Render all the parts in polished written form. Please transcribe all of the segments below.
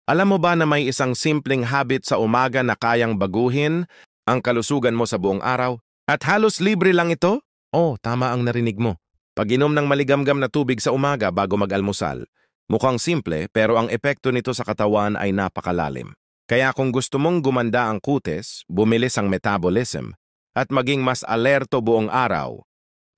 Alam mo ba na may isang simpleng habit sa umaga na kayang baguhin ang kalusugan mo sa buong araw? At halos libre lang ito? Oh, tama ang narinig mo. Pag-inom ng maligamgam na tubig sa umaga bago mag-almusal. Mukhang simple pero ang epekto nito sa katawan ay napakalalim. Kaya kung gusto mong gumanda ang kutis, bumilis ang metabolism, at maging mas alerto buong araw,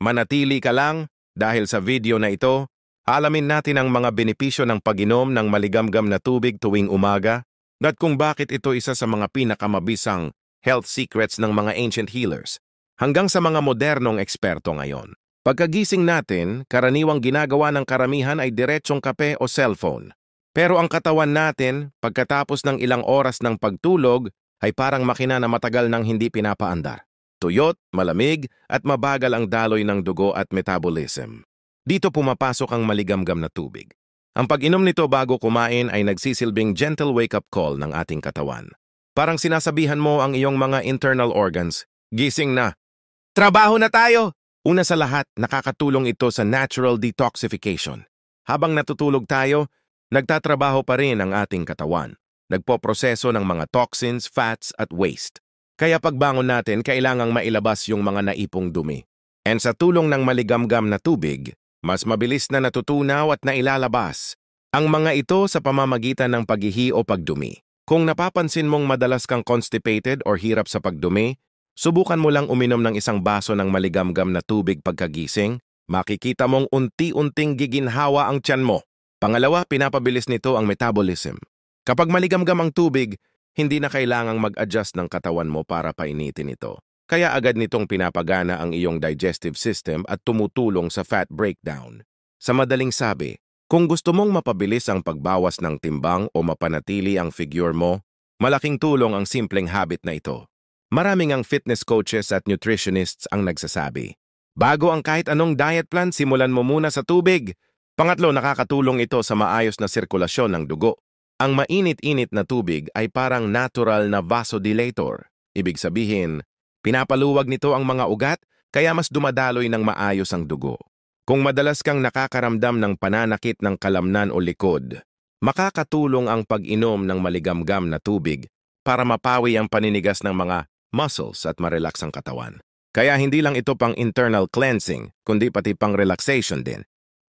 manatili ka lang dahil sa video na ito, alamin natin ang mga benepisyo ng pag-inom ng maligamgam na tubig tuwing umaga at kung bakit ito isa sa mga pinakamabisang health secrets ng mga ancient healers hanggang sa mga modernong eksperto ngayon. Pagkagising natin, karaniwang ginagawa ng karamihan ay diretsong kape o cellphone. Pero ang katawan natin, pagkatapos ng ilang oras ng pagtulog, ay parang makina na matagal nang hindi pinapaandar. Tuyot, malamig, at mabagal ang daloy ng dugo at metabolism. Dito pumapasok ang maligamgam na tubig. Ang pag-inom nito bago kumain ay nagsisilbing gentle wake-up call ng ating katawan. Parang sinasabihan mo ang iyong mga internal organs, gising na. Trabaho na tayo! Una sa lahat, nakakatulong ito sa natural detoxification. Habang natutulog tayo, nagtatrabaho pa rin ang ating katawan. Nagpoproseso ng mga toxins, fats at waste. Kaya pagbangon natin, kailangang mailabas yung mga naipong dumi. And sa tulong ng maligamgam na tubig, mas mabilis na natutunaw at nailalabas ang mga ito sa pamamagitan ng paghihi o pagdumi. Kung napapansin mong madalas kang constipated or hirap sa pagdumi, subukan mo lang uminom ng isang baso ng maligamgam na tubig pagkagising, makikita mong unti-unting giginhawa ang tiyan mo. Pangalawa, pinapabilis nito ang metabolism. Kapag maligamgam ang tubig, hindi na kailangang mag-adjust ng katawan mo para painitin ito. Kaya agad nitong pinapagana ang iyong digestive system at tumutulong sa fat breakdown. Sa madaling sabi, kung gusto mong mapabilis ang pagbawas ng timbang o mapanatili ang figure mo, malaking tulong ang simpleng habit na ito. Maraming ang fitness coaches at nutritionists ang nagsasabi, bago ang kahit anong diet plan, simulan mo muna sa tubig. Pangatlo, nakakatulong ito sa maayos na sirkulasyon ng dugo. Ang mainit-init na tubig ay parang natural na vasodilator. Ibig sabihin, pinapaluwag nito ang mga ugat kaya mas dumadaloy ng maayos ang dugo. Kung madalas kang nakakaramdam ng pananakit ng kalamnan o likod, makakatulong ang pag-inom ng maligamgam na tubig para mapawi ang paninigas ng mga muscles at marelax ang katawan. Kaya hindi lang ito pang internal cleansing, kundi pati pang relaxation din.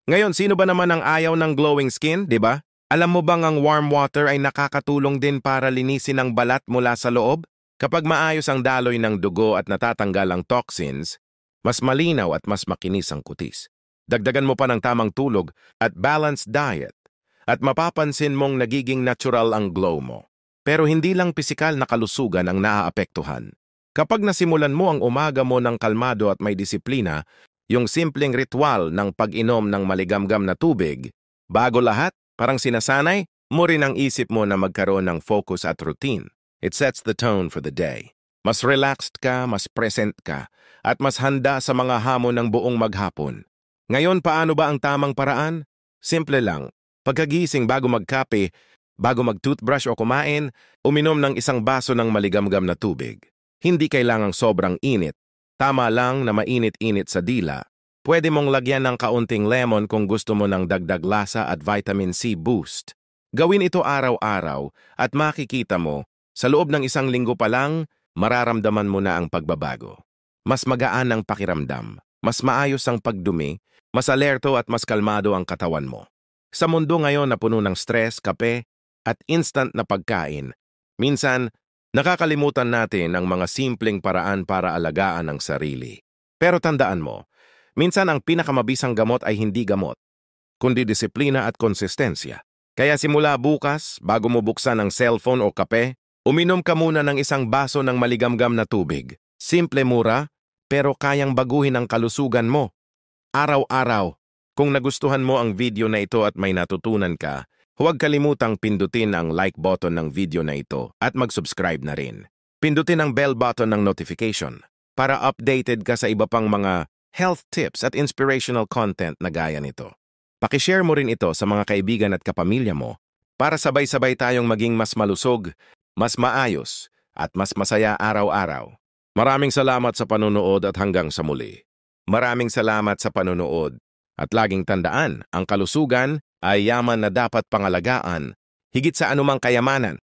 Ngayon, sino ba naman ang ayaw ng glowing skin, di ba? Alam mo bang ang warm water ay nakakatulong din para linisin ang balat mula sa loob? Kapag maayos ang daloy ng dugo at natatanggal ang toxins, mas malinaw at mas makinis ang kutis. Dagdagan mo pa ng tamang tulog at balanced diet at mapapansin mong nagiging natural ang glow mo. Pero hindi lang pisikal na kalusugan ang naaapektuhan. Kapag nasimulan mo ang umaga mo ng kalmado at may disiplina, yung simpleng ritual ng pag-inom ng maligamgam na tubig, bago lahat, parang sinasanay mo rin ang isip mo na magkaroon ng focus at routine. It sets the tone for the day. Mas relaxed ka, mas present ka, at mas handa sa mga hamon ng buong maghapon. Ngayon, paano ba ang tamang paraan? Simple lang. Pagkagising bago magkape, bago mag-toothbrush o kumain, uminom ng isang baso ng maligamgam na tubig. Hindi kailangang sobrang init. Tama lang na mainit-init sa dila. Pwede mong lagyan ng kaunting lemon kung gusto mo ng dagdag lasa at vitamin C boost. Gawin ito araw-araw at makikita mo, sa loob ng isang linggo pa lang, mararamdaman mo na ang pagbabago. Mas magaan ang pakiramdam, mas maayos ang pagdumi, mas alerto at mas kalmado ang katawan mo. Sa mundo ngayon na puno ng stress, kape, at instant na pagkain, minsan, nakakalimutan natin ang mga simpleng paraan para alagaan ang sarili. Pero tandaan mo, minsan ang pinakamabisang gamot ay hindi gamot, kundi disiplina at konsistensya. Kaya simula bukas, bago mo buksan ang cellphone o kape, uminom ka muna ng isang baso ng maligamgam na tubig. Simple mura, pero kayang baguhin ang kalusugan mo. Araw-araw. Kung nagustuhan mo ang video na ito at may natutunan ka, huwag kalimutang pindutin ang like button ng video na ito at mag-subscribe na rin. Pindutin ang bell button ng notification para updated ka sa iba pang mga health tips at inspirational content na gaya nito. Pakishare mo rin ito sa mga kaibigan at kapamilya mo para sabay-sabay tayong maging mas malusog, mas maayos, at mas masaya araw-araw. Maraming salamat sa panonood at hanggang sa muli. Maraming salamat sa panonood at laging tandaan, ang kalusugan ay yaman na dapat pangalagaan, higit sa anumang kayamanan.